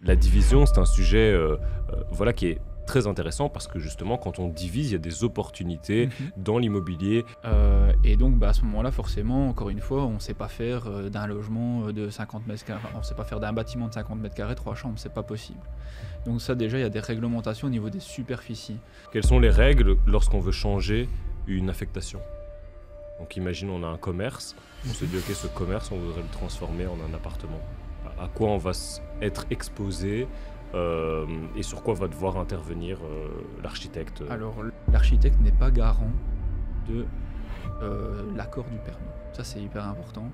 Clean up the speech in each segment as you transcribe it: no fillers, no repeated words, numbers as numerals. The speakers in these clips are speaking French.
La division, c'est un sujet voilà, qui est très intéressant parce que justement, quand on divise, il y a des opportunités dans l'immobilier. Et donc à ce moment-là, forcément, encore une fois, on ne sait pas faire d'un logement de 50 mètres carrés, on ne sait pas faire d'un bâtiment de 50 mètres carrés, 3 chambres, c'est pas possible. Donc ça déjà, il y a des réglementations au niveau des superficies. Quelles sont les règles lorsqu'on veut changer une affectation? Donc imagine, on a un commerce, on se dit ok, ce commerce, on voudrait le transformer en un appartement. À quoi on va être exposé et sur quoi va devoir intervenir l'architecte? Alors l'architecte n'est pas garant de l'accord du permis. Ça c'est hyper important.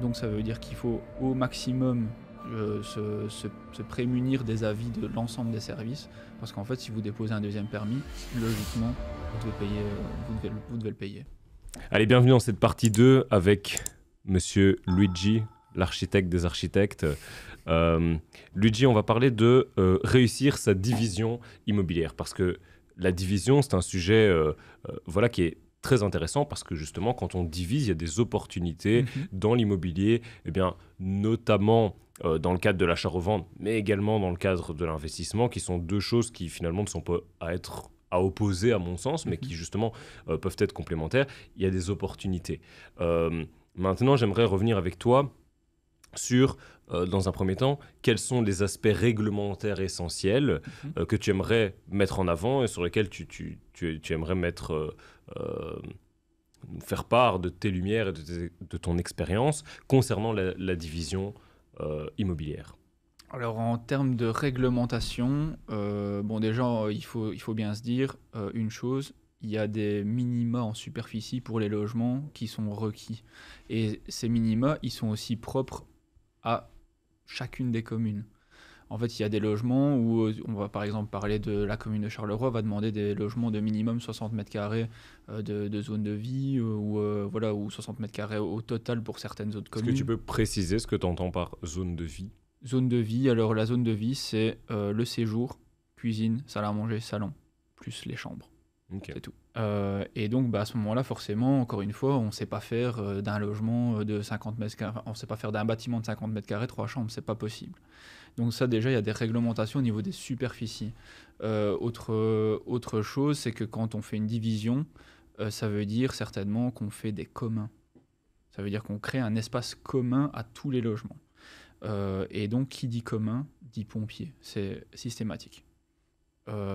Donc ça veut dire qu'il faut au maximum se prémunir des avis de l'ensemble des services, parce qu'en fait si vous déposez un deuxième permis, logiquement vous devez le payer. Allez, bienvenue dans cette partie 2 avec Monsieur Luigi, l'architecte des architectes. Luigi, on va parler de réussir sa division immobilière, parce que la division, c'est un sujet voilà, qui est très intéressant, parce que justement, quand on divise, il y a des opportunités dans l'immobilier, eh bien, notamment dans le cadre de l'achat-revente, mais également dans le cadre de l'investissement, qui sont deux choses qui finalement ne sont pas à opposer à mon sens, mais qui justement peuvent être complémentaires. Il y a des opportunités. Maintenant, j'aimerais revenir avec toi sur, dans un premier temps, quels sont les aspects réglementaires essentiels que tu aimerais mettre en avant et sur lesquels tu aimerais faire part de tes lumières et de ton expérience concernant la division immobilière. Alors en termes de réglementation, bon déjà il faut bien se dire une chose, il y a des minima en superficie pour les logements qui sont requis. Et ces minima, ils sont aussi propres à chacune des communes. En fait, il y a des logements où on va par exemple parler de la commune de Charleroi, va demander des logements de minimum 60 mètres carrés de zone de vie voilà, ou 60 mètres carrés au total pour certaines autres communes. Est-ce que tu peux préciser ce que tu entends par zone de vie? Zone de vie, alors la zone de vie, c'est le séjour, cuisine, salle à manger, salon, plus les chambres. Okay. C'est tout. Et donc à ce moment-là, forcément, encore une fois, on ne sait pas faire d'un logement de 50 mètres carrés, on ne sait pas faire d'un bâtiment de 50 mètres carrés, 3 chambres, c'est pas possible. Donc ça déjà, il y a des réglementations au niveau des superficies. Autre chose, c'est que quand on fait une division, ça veut dire certainement qu'on fait des communs. Ça veut dire qu'on crée un espace commun à tous les logements. Et donc, qui dit commun, dit pompier. C'est systématique.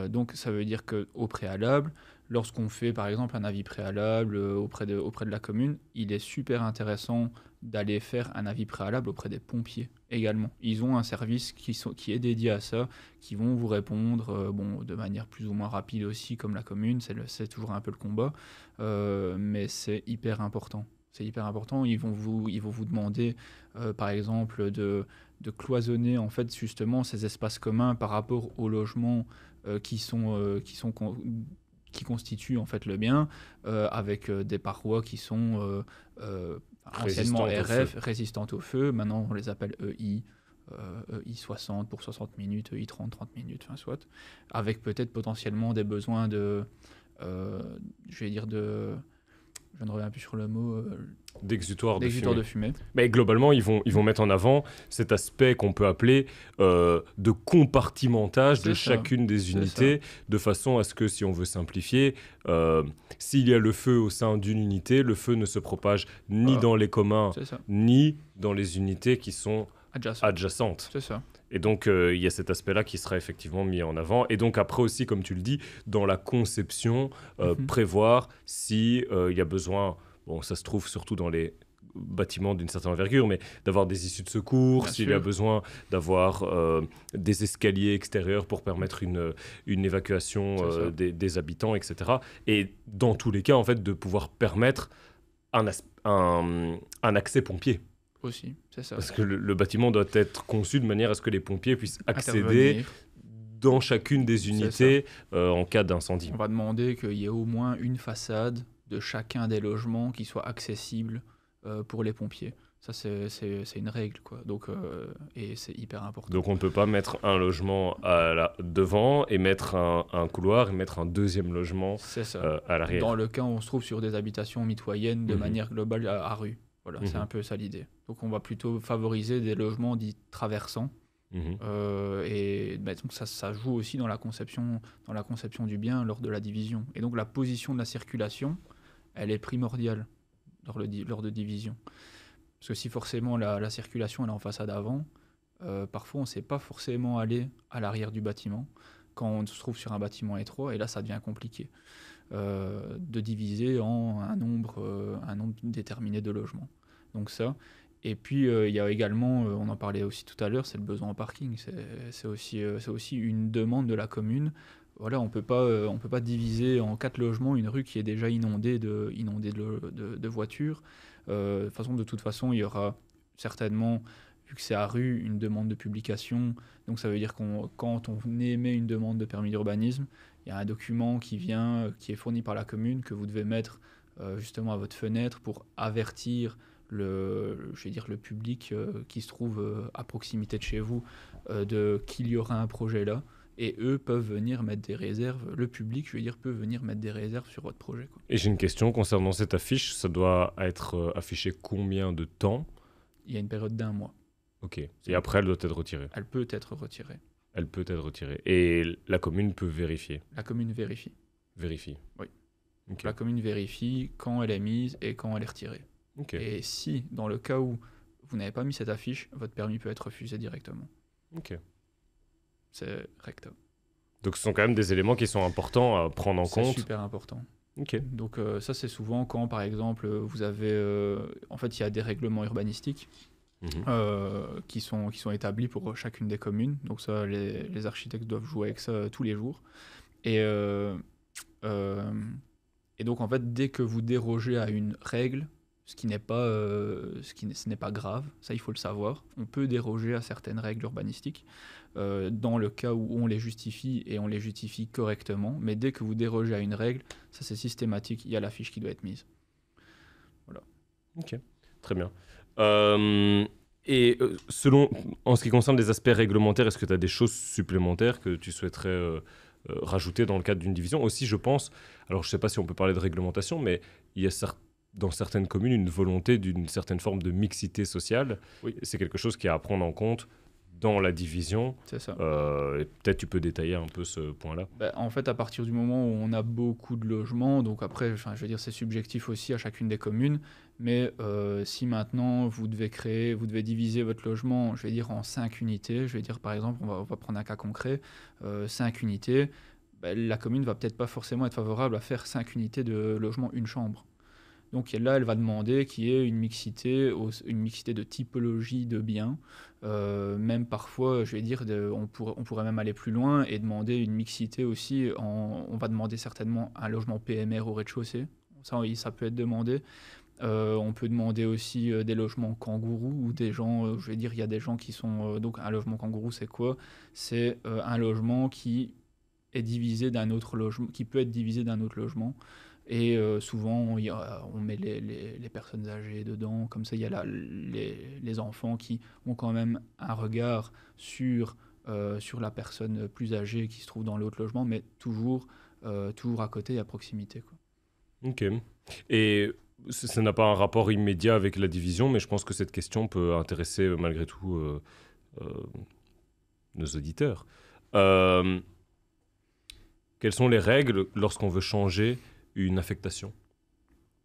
Donc, ça veut dire qu'au préalable, lorsqu'on fait, par exemple, un avis préalable auprès de la commune, il est super intéressant d'aller faire un avis préalable auprès des pompiers également. Ils ont un service qui est dédié à ça, qui vont vous répondre de manière plus ou moins rapide aussi, comme la commune. C'est toujours un peu le combat, mais c'est hyper important. C'est hyper important. Ils vont vous demander, par exemple, de cloisonner en fait justement ces espaces communs par rapport aux logements qui constituent en fait le bien, avec des parois qui sont anciennement RF, résistantes au feu. Maintenant, on les appelle EI. EI 60 pour 60 minutes, EI 30, 30 minutes, enfin soit. Avec peut-être potentiellement des besoins je ne reviens plus sur le mot. D'exutoire de fumée. Mais globalement, ils vont mettre en avant cet aspect qu'on peut appeler de compartimentage de chacune des unités, de façon à ce que, si on veut simplifier, s'il y a le feu au sein d'une unité, le feu ne se propage ni dans les communs, ni dans les unités qui sont adjacentes. C'est ça. Et donc, il y a cet aspect-là qui sera effectivement mis en avant. Et donc, après aussi, comme tu le dis, dans la conception, prévoir s'il y a besoin, bon, ça se trouve surtout dans les bâtiments d'une certaine envergure, mais d'avoir des issues de secours, s'il y a besoin d'avoir des escaliers extérieurs pour permettre une évacuation des habitants, etc. Et dans tous les cas, en fait, de pouvoir permettre un accès pompier. Aussi, c'est ça. Parce que le bâtiment doit être conçu de manière à ce que les pompiers puissent accéder dans chacune des unités en cas d'incendie. On va demander qu'il y ait au moins une façade de chacun des logements qui soit accessible pour les pompiers. Ça, c'est une règle, quoi. Donc, et c'est hyper important. Donc, on ne peut pas mettre un logement devant et mettre un couloir et mettre un deuxième logement à l'arrière. Dans le cas où on se trouve sur des habitations mitoyennes de manière globale à rue. Voilà, c'est un peu ça l'idée. Donc on va plutôt favoriser des logements dits traversants, Mhm. Et donc ça joue aussi dans la conception du bien lors de la division. Et donc la position de la circulation, elle est primordiale lors de division. Parce que si forcément la circulation elle est en façade avant, parfois on ne sait pas forcément aller à l'arrière du bâtiment quand on se trouve sur un bâtiment étroit, et là ça devient compliqué de diviser en un nombre déterminé de logements. Donc ça. Et puis il y a également, on en parlait aussi tout à l'heure, c'est le besoin en parking. C'est aussi une demande de la commune. Voilà, on peut pas diviser en 4 logements une rue qui est déjà inondée de voitures. De toute façon, il y aura certainement, vu que c'est à rue, une demande de publication. Donc ça veut dire quand on émet une demande de permis d'urbanisme, il y a un document qui est fourni par la commune, que vous devez mettre justement à votre fenêtre pour avertir le public qui se trouve à proximité de chez vous qu'il y aura un projet là. Et eux peuvent venir mettre des réserves. Le public, peut venir mettre des réserves sur votre projet, quoi. Et j'ai une question concernant cette affiche. Ça doit être affiché combien de temps? Il y a une période d'1 mois. Ok. Et après, elle doit être retirée. Elle peut être retirée. Elle peut être retirée. Et la commune peut vérifier. La commune vérifie. Vérifie. Oui. Ok. La commune vérifie quand elle est mise et quand elle est retirée. Ok. Et si, dans le cas où vous n'avez pas mis cette affiche, votre permis peut être refusé directement. Ok. C'est recto. Donc ce sont quand même des éléments qui sont importants à prendre en compte. C'est super important. Ok. Donc ça, c'est souvent quand, par exemple, vous avez... en fait, il y a des règlements urbanistiques Mhm. qui sont établis pour chacune des communes. Donc ça, les architectes doivent jouer avec ça tous les jours. Et, et donc, en fait, dès que vous dérogez à une règle, ce n'est pas grave, ça il faut le savoir. On peut déroger à certaines règles urbanistiques dans le cas où on les justifie et on les justifie correctement. Mais dès que vous dérogez à une règle, ça c'est systématique, il y a la fiche qui doit être mise. Voilà. Ok, très bien. En ce qui concerne les aspects réglementaires, est-ce que tu as des choses supplémentaires que tu souhaiterais rajouter dans le cadre d'une division? Aussi, je pense, alors je ne sais pas si on peut parler de réglementation, mais il y a dans certaines communes une volonté d'une certaine forme de mixité sociale. Oui. C'est quelque chose qui est à prendre en compte dans la division. C'est ça. Et peut-être tu peux détailler un peu ce point-là. En fait, à partir du moment où on a beaucoup de logements, donc après, c'est subjectif aussi à chacune des communes, mais si maintenant vous devez diviser votre logement, en 5 unités, par exemple, on va prendre un cas concret, 5 unités, la commune va peut-être pas forcément être favorable à faire 5 unités de logement une chambre. Donc là, elle va demander qu'il y ait une mixité de typologie de biens. Même parfois, on pourrait même aller plus loin et demander une mixité aussi. On va demander certainement un logement PMR au rez-de-chaussée. Ça peut être demandé. On peut demander aussi des logements kangourous ou des gens, il y a des gens qui sont... donc un logement kangourou, c'est quoi? C'est un logement qui est divisé d'un autre logement, qui peut être divisé d'un autre logement. Et souvent, on met les personnes âgées dedans. Comme ça, il y a les enfants qui ont quand même un regard sur la personne plus âgée qui se trouve dans l'autre logement, mais toujours à côté, à proximité, quoi. Ok. Et ça n'a pas un rapport immédiat avec la division, mais je pense que cette question peut intéresser malgré tout nos auditeurs. Quelles sont les règles lorsqu'on veut changer une affectation?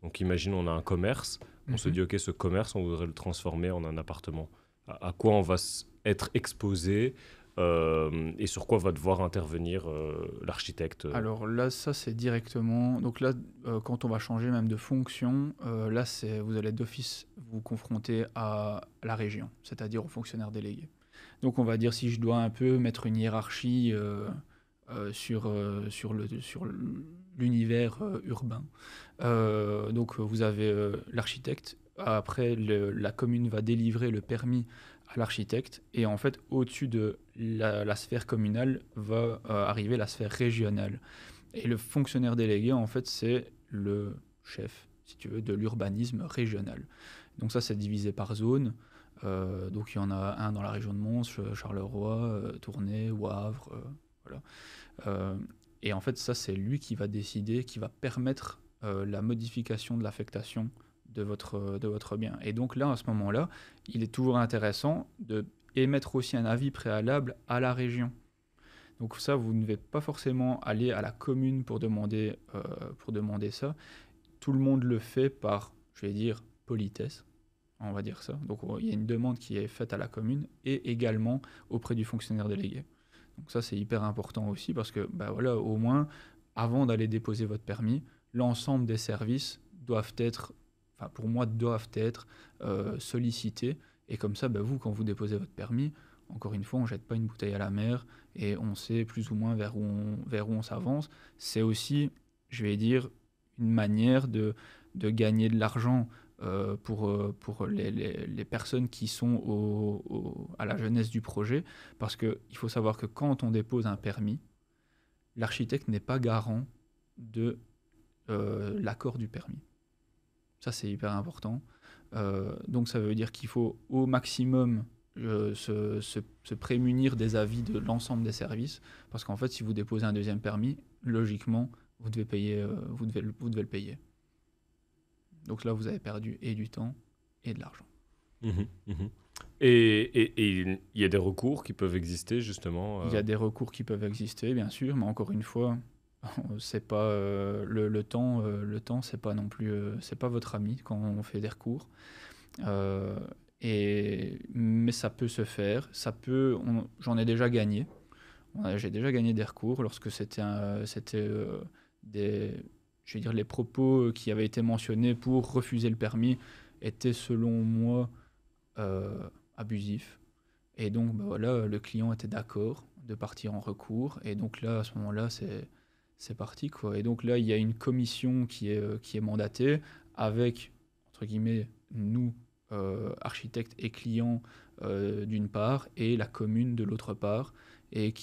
Donc imagine on a un commerce, on se dit ok, ce commerce on voudrait le transformer en un appartement. À quoi on va être exposé et sur quoi va devoir intervenir l'architecte? Alors là, ça c'est directement... Donc là, quand on va changer même de fonction, là vous allez d'office vous confronter à la région, c'est-à-dire aux fonctionnaires délégués. Donc on va dire, si je dois un peu mettre une hiérarchie sur l'univers urbain. Donc vous avez l'architecte. Après, la commune va délivrer le permis à l'architecte. Et en fait, au-dessus de la sphère communale va arriver la sphère régionale. Et le fonctionnaire délégué, en fait, c'est le chef, si tu veux, de l'urbanisme régional. Donc ça, c'est divisé par zone. Donc il y en a un dans la région de Mons, Charleroi, Tournai, Wavre, voilà. Et en fait, ça, c'est lui qui va décider, qui va permettre la modification de l'affectation de votre bien. Et donc là, à ce moment-là, il est toujours intéressant de émettre aussi un avis préalable à la région. Donc ça, vous ne devez pas forcément aller à la commune pour demander ça. Tout le monde le fait par, je vais dire, politesse, on va dire ça. Donc il y a une demande qui est faite à la commune et également auprès du fonctionnaire délégué. Donc ça, c'est hyper important aussi parce que, bah voilà, au moins, avant d'aller déposer votre permis, l'ensemble des services doivent être, enfin pour moi, doivent être sollicités. Et comme ça, bah, vous, quand vous déposez votre permis, encore une fois, on ne jette pas une bouteille à la mer et on sait plus ou moins vers où on s'avance. C'est aussi, je vais dire, une manière de gagner de l'argent pour les personnes qui sont à la jeunesse du projet. Parce qu'il faut savoir que quand on dépose un permis, l'architecte n'est pas garant de l'accord du permis. Ça, c'est hyper important. Donc ça veut dire qu'il faut au maximum se prémunir des avis de l'ensemble des services, parce qu'en fait, si vous déposez un deuxième permis, logiquement, vous devez payer, vous devez le payer. Donc là, vous avez perdu et du temps et de l'argent. Mhm, mhm. Et il y a des recours qui peuvent exister, justement. Il y a des recours qui peuvent exister, bien sûr, mais encore une fois, c'est pas le temps. Le temps, c'est pas non plus, c'est pas votre ami quand on fait des recours. Mais ça peut se faire. J'en ai déjà gagné. J'ai déjà gagné des recours lorsque c'était je vais dire, les propos qui avaient été mentionnés pour refuser le permis étaient selon moi abusifs. Et donc bah voilà, le client était d'accord de partir en recours. Et donc là, à ce moment-là, c'est parti, quoi. Et donc là, il y a une commission qui est mandatée avec, entre guillemets, nous, architectes et clients d'une part, et la commune de l'autre part, et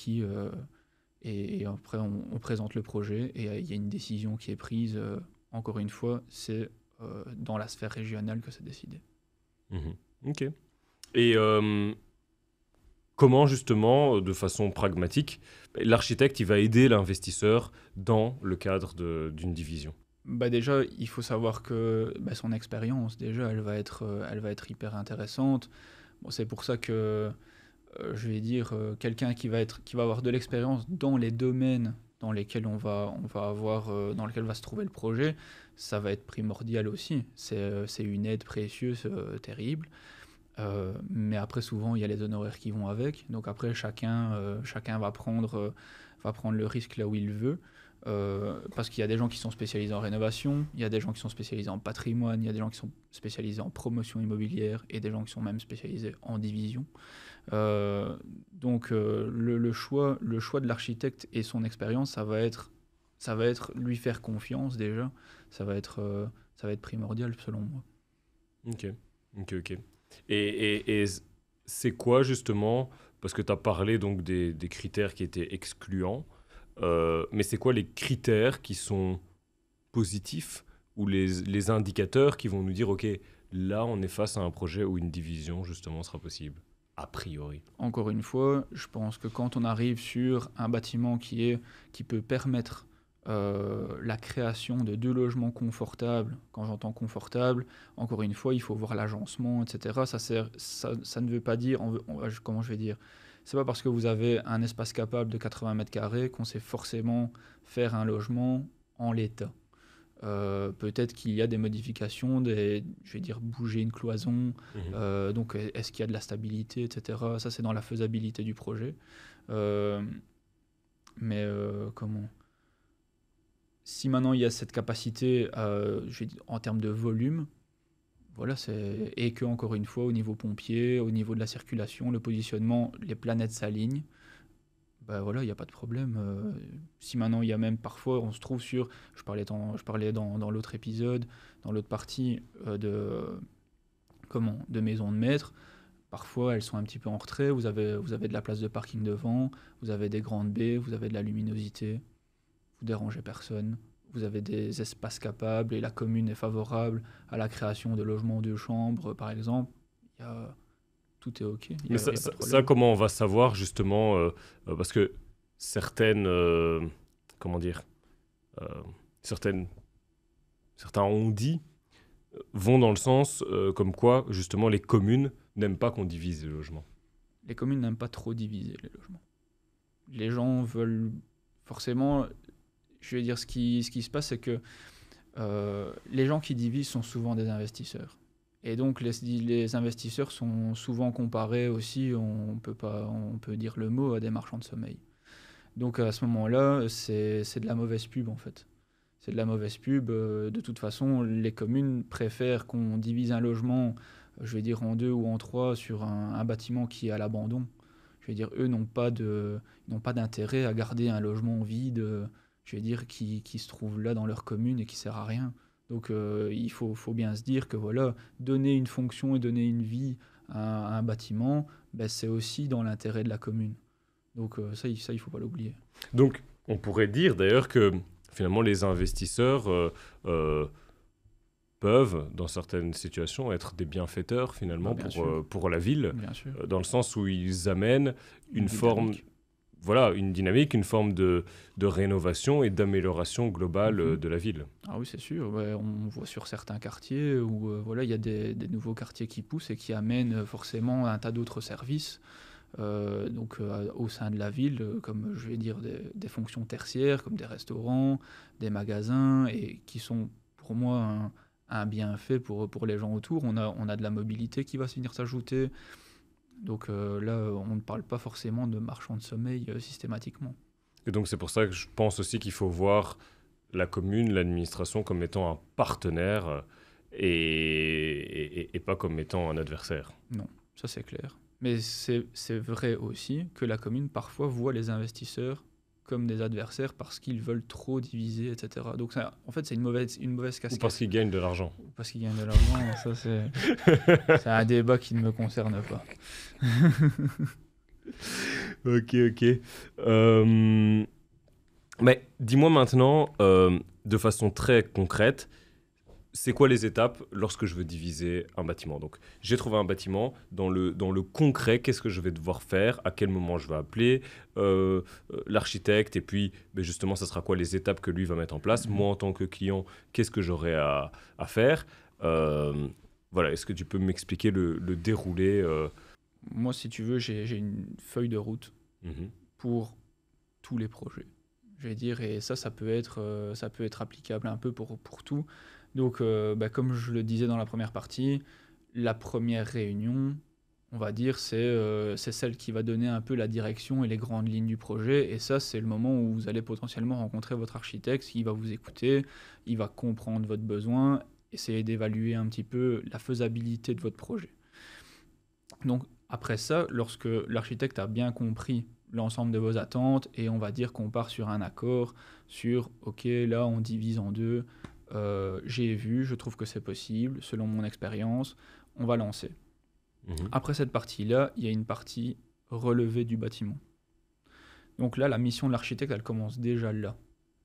et après on présente le projet, et il y a une décision qui est prise. Encore une fois, c'est dans la sphère régionale que c'est décidé. Mhm. Ok. Et comment, justement, de façon pragmatique, l'architecte il va aider l'investisseur dans le cadre d'une division? Bah déjà, il faut savoir que bah, son expérience, déjà, elle va être hyper intéressante. Bon, c'est pour ça que je vais dire quelqu'un qui va avoir de l'expérience dans les domaines dans lesquels dans lesquels va se trouver le projet, ça va être primordial aussi. C'est une aide précieuse, terrible. Mais après, souvent, il y a les honoraires qui vont avec. Donc après, chacun va prendre le risque là où il veut. Parce qu'il y a des gens qui sont spécialisés en rénovation, il y a des gens qui sont spécialisés en patrimoine, il y a des gens qui sont spécialisés en promotion immobilière et des gens qui sont même spécialisés en division. Donc le choix de l'architecte et son expérience, ça va être lui faire confiance déjà, ça va être primordial selon moi. Ok. Et c'est quoi justement, parce que tu as parlé donc des critères qui étaient excluants, mais c'est quoi les critères qui sont positifs ou les indicateurs qui vont nous dire, ok, là on est face à un projet où une division justement sera possible, a priori? Encore une fois, je pense que quand on arrive sur un bâtiment qui peut permettre la création de 2 logements confortables, quand j'entends confortable, encore une fois, il faut voir l'agencement, etc. Ça ne veut pas dire, comment je vais dire, c'est pas parce que vous avez un espace capable de 80 mètres carrés qu'on sait forcément faire un logement en l'état. Peut-être qu'il y a des modifications, je vais dire bouger une cloison, donc est-ce qu'il y a de la stabilité, etc. Ça, c'est dans la faisabilité du projet. Mais comment si maintenant il y a cette capacité je vais dire, en termes de volume, voilà, et que encore une fois, au niveau pompier, au niveau de la circulation, le positionnement, les planètes s'alignent, bah voilà, il n'y a pas de problème. Si maintenant il y a même parfois, on se trouve sur, je parlais dans l'autre épisode, dans l'autre partie de maisons de maître, parfois elles sont un petit peu en retrait, vous avez de la place de parking devant, vous avez des grandes baies, vous avez de la luminosité, vous dérangez personne, vous avez des espaces capables et la commune est favorable à la création de logements 2 chambres, par exemple. Tout est OK. Mais ça, comment on va savoir justement, parce que certaines, comment dire, certains ont dit, vont dans le sens comme quoi justement les communes n'aiment pas qu'on divise les logements. les communes n'aiment pas trop diviser les logements. Les gens veulent forcément, je vais dire, ce qui se passe, c'est que les gens qui divisent sont souvent des investisseurs. Et donc les investisseurs sont souvent comparés aussi, on peut dire le mot, à des marchands de sommeil. Donc à ce moment-là, c'est de la mauvaise pub en fait. C'est de la mauvaise pub. De toute façon, les communes préfèrent qu'on divise un logement, je vais dire en 2 ou en 3 sur un bâtiment qui est à l'abandon. Je veux dire, eux n'ont pas d'intérêt à garder un logement vide, je vais dire, qui se trouve là dans leur commune et qui sert à rien. Donc il faut bien se dire que voilà, donner une fonction et donner une vie à un bâtiment, ben, c'est aussi dans l'intérêt de la commune. Donc ça, il faut pas l'oublier. Donc, on pourrait dire d'ailleurs que finalement, les investisseurs peuvent, dans certaines situations, être des bienfaiteurs finalement pour la ville, Bien sûr. dans le sens où ils amènent une forme, dynamique. voilà, une dynamique, une forme de rénovation et d'amélioration globale de la ville. Ah oui, c'est sûr. Ouais, on voit sur certains quartiers où voilà, il y a des nouveaux quartiers qui poussent et qui amènent forcément un tas d'autres services. Au sein de la ville, comme je vais dire des fonctions tertiaires, comme des restaurants, des magasins, et qui sont pour moi un bienfait pour les gens autour. On a de la mobilité qui va venir s'ajouter. Donc là, on ne parle pas forcément de marchands de sommeil systématiquement. Et donc, c'est pour ça que je pense aussi qu'il faut voir la commune, l'administration comme étant un partenaire et pas comme étant un adversaire. Non, ça c'est clair. Mais c'est vrai aussi que la commune parfois voit les investisseurs comme des adversaires parce qu'ils veulent trop diviser, etc. Donc ça, en fait, c'est une mauvaise casquette. Ou parce qu'ils gagnent de l'argent. Ou parce qu'ils gagnent de l'argent, ça c'est un débat qui ne me concerne pas. Ok. Mais dis-moi maintenant, de façon très concrète, c'est quoi les étapes lorsque je veux diviser un bâtiment? Donc, j'ai trouvé un bâtiment. Dans le concret, qu'est-ce que je vais devoir faire? À quel moment je vais appeler l'architecte? Et puis, justement, ça sera quoi les étapes que lui va mettre en place? Moi, en tant que client, qu'est-ce que j'aurai à faire? Voilà, est-ce que tu peux m'expliquer le déroulé Moi, si tu veux, j'ai une feuille de route pour tous les projets. Je vais dire, et ça peut être applicable un peu pour tout. Donc, comme je le disais dans la première partie, la première réunion, on va dire, c'est celle qui va donner un peu la direction et les grandes lignes du projet. Et ça, c'est le moment où vous allez potentiellement rencontrer votre architecte, qui va vous écouter, il va comprendre votre besoin, essayer d'évaluer un petit peu la faisabilité de votre projet. Donc, après ça, lorsque l'architecte a bien compris l'ensemble de vos attentes, et on va dire qu'on part sur un accord sur, ok, là, on divise en 2, j'ai vu, je trouve que c'est possible, selon mon expérience, on va lancer. Après cette partie-là, il y a une partie relevée du bâtiment. Donc là, la mission de l'architecte, elle commence déjà là.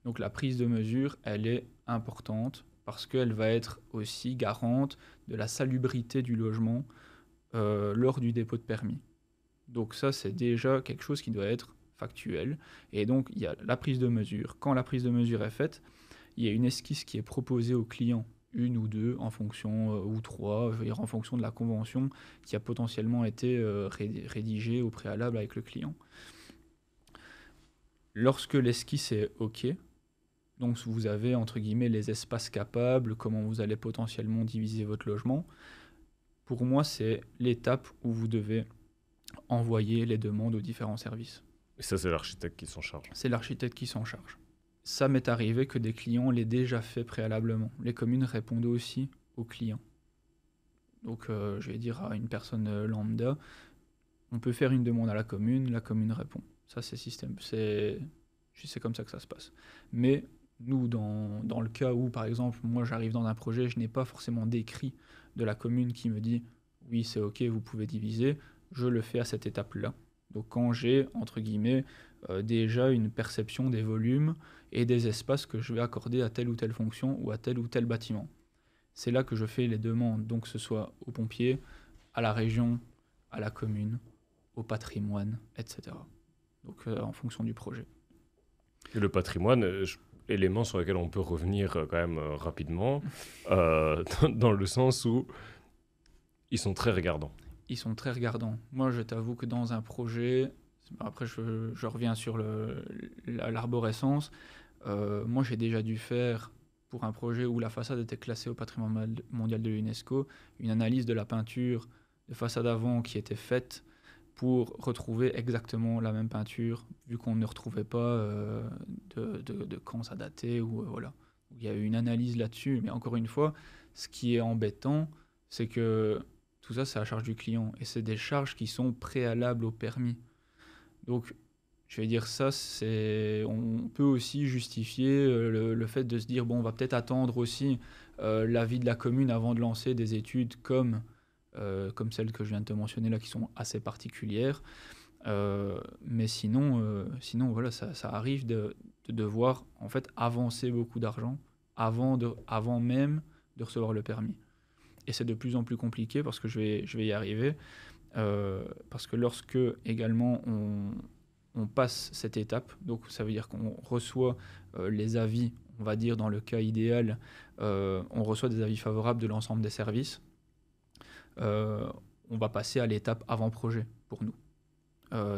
Donc la prise de mesure, elle est importante parce qu'elle va être aussi garante de la salubrité du logement lors du dépôt de permis. Donc ça, c'est déjà quelque chose qui doit être factuel. Et donc, il y a la prise de mesure. Quand la prise de mesure est faite, il y a une esquisse qui est proposée au client, 1 ou 2 en fonction, ou 3, je veux dire, en fonction de la convention qui a potentiellement été rédigée au préalable avec le client. Lorsque l'esquisse est OK, donc vous avez entre guillemets les espaces capables, comment vous allez potentiellement diviser votre logement, pour moi c'est l'étape où vous devez envoyer les demandes aux différents services. Et ça, c'est l'architecte qui s'en charge. C'est l'architecte qui s'en charge. Ça m'est arrivé que des clients l'aient déjà fait préalablement. Les communes répondent aussi aux clients. Donc, je vais dire à une personne lambda, on peut faire une demande à la commune répond. Ça, c'est système. C'est comme ça que ça se passe. Mais nous, dans le cas où, par exemple, moi, j'arrive dans un projet, je n'ai pas forcément d'écrit de la commune qui me dit « oui, c'est OK, vous pouvez diviser », je le fais à cette étape-là. Donc quand j'ai, entre guillemets, déjà une perception des volumes et des espaces que je vais accorder à telle ou telle fonction ou à tel ou tel bâtiment. C'est là que je fais les demandes, donc que ce soit aux pompiers, à la région, à la commune, au patrimoine, etc. Donc en fonction du projet. Et le patrimoine, élément sur lequel on peut revenir quand même rapidement, dans le sens où ils sont très regardants. ils sont très regardants. Moi, je t'avoue que dans un projet, après je reviens sur l'arborescence, moi j'ai déjà dû faire, pour un projet où la façade était classée au patrimoine mondial de l'UNESCO, une analyse de la peinture de façade avant qui était faite pour retrouver exactement la même peinture, vu qu'on ne retrouvait pas de quand ça datait, ou voilà. Il y a eu une analyse là-dessus, mais encore une fois, ce qui est embêtant, c'est que tout ça, c'est à la charge du client, et c'est des charges qui sont préalables au permis. Donc, je vais dire ça, on peut aussi justifier le fait de se dire, bon, on va peut-être attendre aussi l'avis de la commune avant de lancer des études comme celles que je viens de te mentionner là, qui sont assez particulières. Mais sinon voilà, ça arrive de devoir en fait avancer beaucoup d'argent avant même de recevoir le permis. Et c'est de plus en plus compliqué parce que je vais y arriver. Parce que lorsque également on passe cette étape, donc ça veut dire qu'on reçoit les avis, on va dire dans le cas idéal, on reçoit des avis favorables de l'ensemble des services. On va passer à l'étape avant-projet pour nous.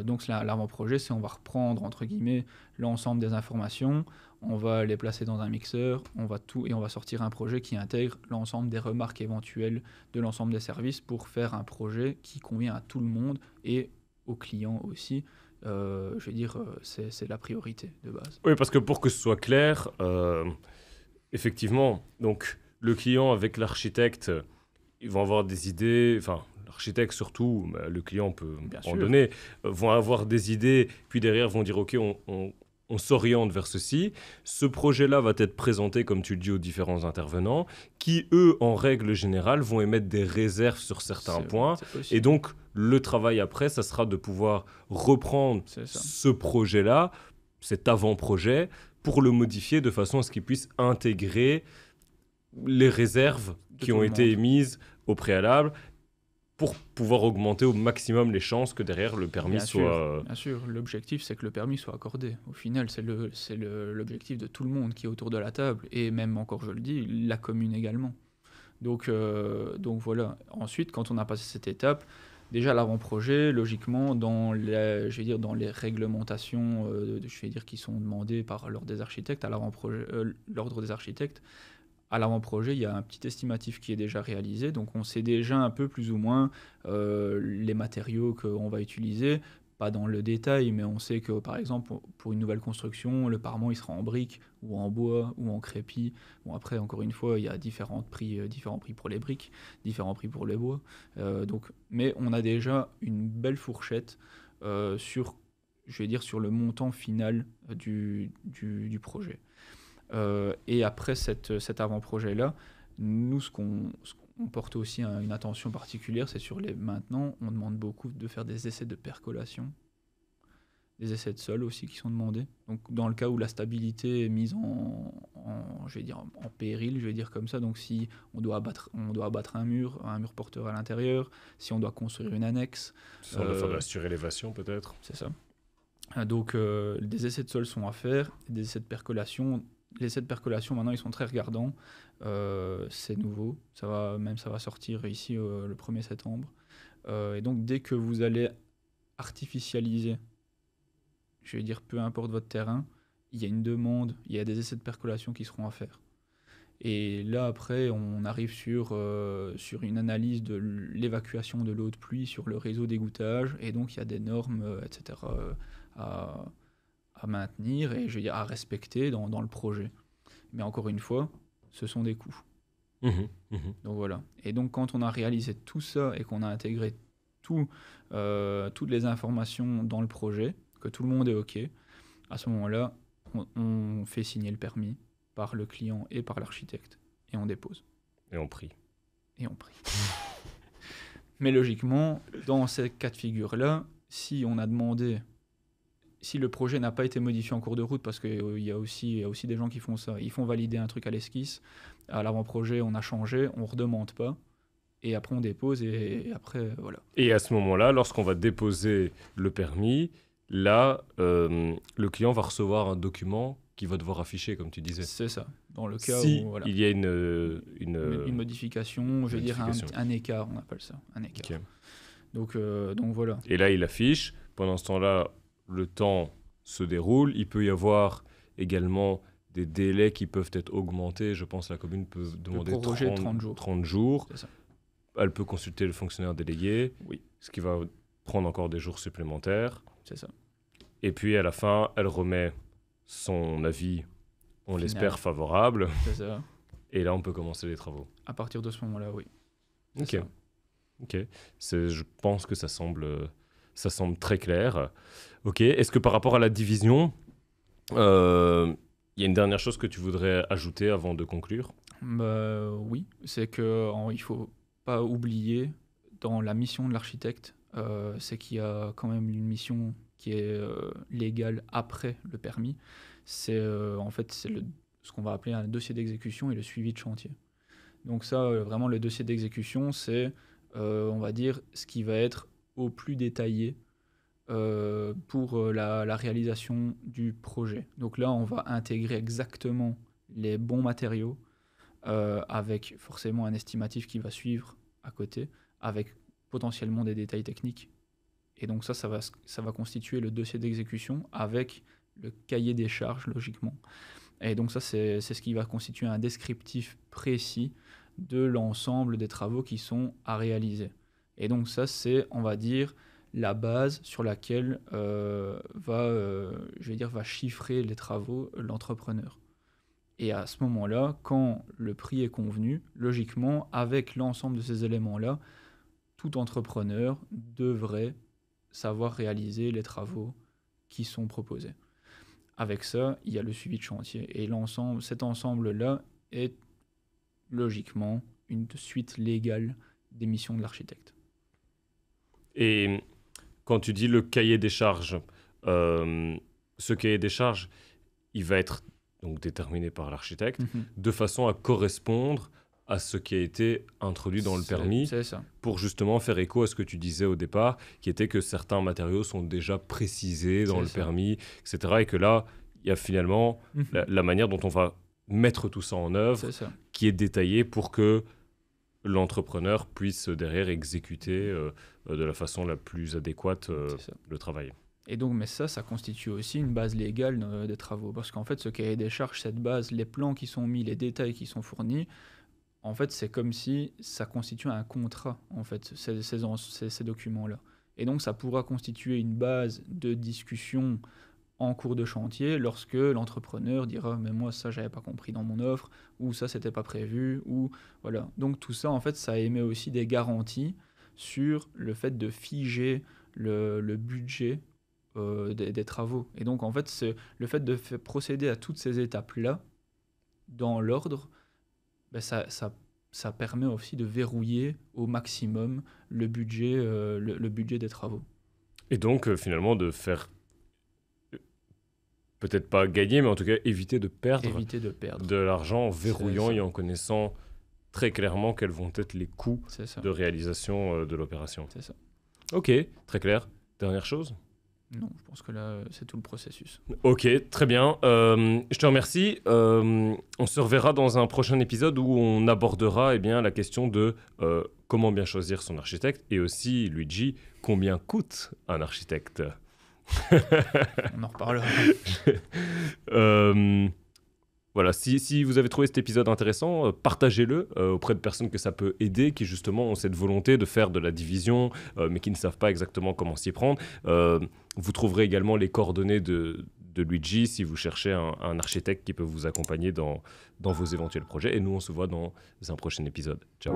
Donc l'avant-projet, c'est on va reprendre entre guillemets l'ensemble des informations, on va les placer dans un mixeur, on va sortir un projet qui intègre l'ensemble des remarques éventuelles de l'ensemble des services pour faire un projet qui convient à tout le monde et aux clients aussi. Je veux dire, c'est la priorité de base. Oui, parce que pour que ce soit clair, effectivement, donc le client avec l'architecte, ils vont avoir des idées, enfin l'architecte surtout, mais le client peut en donner, vont avoir des idées, puis derrière vont dire ok, on s'oriente vers ceci. Ce projet-là va être présenté, comme tu le dis, aux différents intervenants, qui eux, en règle générale, vont émettre des réserves sur certains points. Et donc, le travail après, ça sera de pouvoir reprendre ce projet-là, cet avant-projet, pour le modifier de façon à ce qu'il puisse intégrer les réserves qui ont été émises au préalable, pour pouvoir augmenter au maximum les chances que derrière le permis soit... Bien sûr, l'objectif c'est que le permis soit accordé. Au final, c'est l'objectif de tout le monde qui est autour de la table, et même encore, je le dis, la commune également. Donc voilà. Ensuite, quand on a passé cette étape, déjà l'avant-projet, logiquement, dans les réglementations qui sont demandées par l'ordre des architectes, à l'avant-projet, il y a un petit estimatif qui est déjà réalisé, donc on sait déjà un peu plus ou moins les matériaux qu'on va utiliser, pas dans le détail, mais on sait que par exemple pour une nouvelle construction, le parement il sera en briques ou en bois ou en crépi. Bon, après encore une fois, il y a différents prix pour les briques, différents prix pour les bois. Mais on a déjà une belle fourchette sur le montant final du projet. Et après cet avant-projet-là, nous, ce qu'on porte aussi une attention particulière, c'est maintenant, on demande beaucoup de faire des essais de percolation, des essais de sol aussi qui sont demandés. Donc, dans le cas où la stabilité est mise en péril, je vais dire comme ça, donc si on doit abattre un mur porteur à l'intérieur, si on doit construire une annexe. Sans le faire de la surélévation peut-être. C'est ça. Donc, des essais de sol sont à faire, des essais de percolation. Les essais de percolation, maintenant, ils sont très regardants. C'est nouveau. Ça va sortir ici le 1er septembre. Et donc, dès que vous allez artificialiser, je vais dire peu importe votre terrain, il y a une demande, il y a des essais de percolation qui seront à faire. Et là, après, on arrive sur une analyse de l'évacuation de l'eau de pluie sur le réseau d'égouttage. Et donc, il y a des normes, etc. à maintenir et à respecter dans le projet. Mais encore une fois, ce sont des coûts. Donc voilà. Et donc quand on a réalisé tout ça et qu'on a intégré toutes les informations dans le projet, que tout le monde est OK, à ce moment-là, on fait signer le permis par le client et par l'architecte et on dépose. Et on prie. Mais logiquement, dans ces cas de figure-là, si le projet n'a pas été modifié en cours de route, parce qu'il y a aussi des gens qui font ça, ils font valider un truc à l'esquisse, à l'avant-projet on a changé, on ne redemande pas, et après on dépose, et après voilà. Et à ce moment-là, lorsqu'on va déposer le permis, là, le client va recevoir un document qu'il va devoir afficher, comme tu disais. C'est ça, dans le cas où... voilà. il y a une modification, je veux dire un écart, on appelle ça, un écart. Okay. Donc voilà. Et là, il affiche. Pendant ce temps-là, le temps se déroule. Il peut y avoir également des délais qui peuvent être augmentés. Je pense que la commune peut demander proroger 30 jours. 30 jours. C'est ça. Elle peut consulter le fonctionnaire délégué, Oui. ce qui va prendre encore des jours supplémentaires. C'est ça. Et puis, à la fin, elle remet son avis, on Final. l'espère, favorable. C'est ça. Et là, on peut commencer les travaux. À partir de ce moment-là, oui. Ok. C'est ça. Ok. Je pense que ça semble très clair. Ok. Est-ce que par rapport à la division, il y a une dernière chose que tu voudrais ajouter avant de conclure? Oui, c'est que il faut pas oublier dans la mission de l'architecte, c'est qu'il y a quand même une mission qui est légale après le permis. C'est en fait ce qu'on va appeler un dossier d'exécution et le suivi de chantier. Donc ça, vraiment, le dossier d'exécution, c'est, on va dire, ce qui va être au plus détaillé pour la réalisation du projet. Donc là, on va intégrer exactement les bons matériaux, avec forcément un estimatif qui va suivre à côté, avec potentiellement des détails techniques. Et donc ça va constituer le dossier d'exécution avec le cahier des charges, logiquement. Et donc ça, c'est ce qui va constituer un descriptif précis de l'ensemble des travaux qui sont à réaliser. Et donc ça, c'est, on va dire, la base sur laquelle va chiffrer les travaux l'entrepreneur. Et à ce moment-là, quand le prix est convenu, logiquement, avec l'ensemble de ces éléments-là, tout entrepreneur devrait savoir réaliser les travaux qui sont proposés. Avec ça, il y a le suivi de chantier. Et cet ensemble-là est logiquement une suite légale des missions de l'architecte. Et quand tu dis le cahier des charges, ce cahier des charges, il va être donc déterminé par l'architecte de façon à correspondre à ce qui a été introduit dans le permis, c'est ça. Pour justement faire écho à ce que tu disais au départ, qui était que certains matériaux sont déjà précisés dans le permis, etc. Et que là, il y a finalement la manière dont on va mettre tout ça en œuvre, qui est détaillée pour que l'entrepreneur puisse derrière exécuter de la façon la plus adéquate le travail. Et donc, mais ça constitue aussi une base légale des travaux. Parce qu'en fait, ce cahier des charges, cette base, les plans qui sont mis, les détails qui sont fournis, en fait, c'est comme si ça constituait un contrat, en fait, ces documents-là. Et donc, ça pourra constituer une base de discussion en cours de chantier lorsque l'entrepreneur dira « mais moi, ça, j'avais pas compris dans mon offre » ou « ça, c'était pas prévu » ou voilà. Donc, tout ça, en fait, ça émet aussi des garanties sur le fait de figer le budget des travaux. Et donc, en fait, c'est le fait de procéder à toutes ces étapes-là dans l'ordre, ben ça permet aussi de verrouiller au maximum le budget des travaux. Et donc, finalement, de faire peut-être pas gagner, mais en tout cas éviter de perdre de l'argent en verrouillant et en connaissant très clairement quels vont être les coûts de réalisation de l'opération. C'est ça. Ok, très clair. Dernière chose ? Non, je pense que là, c'est tout le processus. Ok, très bien. Je te remercie. On se reverra dans un prochain épisode où on abordera la question de comment bien choisir son architecte et aussi, Luigi, combien coûte un architecte. On en reparlera. Voilà, si vous avez trouvé cet épisode intéressant, partagez-le auprès de personnes que ça peut aider, qui justement ont cette volonté de faire de la division, mais qui ne savent pas exactement comment s'y prendre. Vous trouverez également les coordonnées de Luigi si vous cherchez un architecte qui peut vous accompagner dans vos éventuels projets. Et nous, on se voit dans un prochain épisode. Ciao.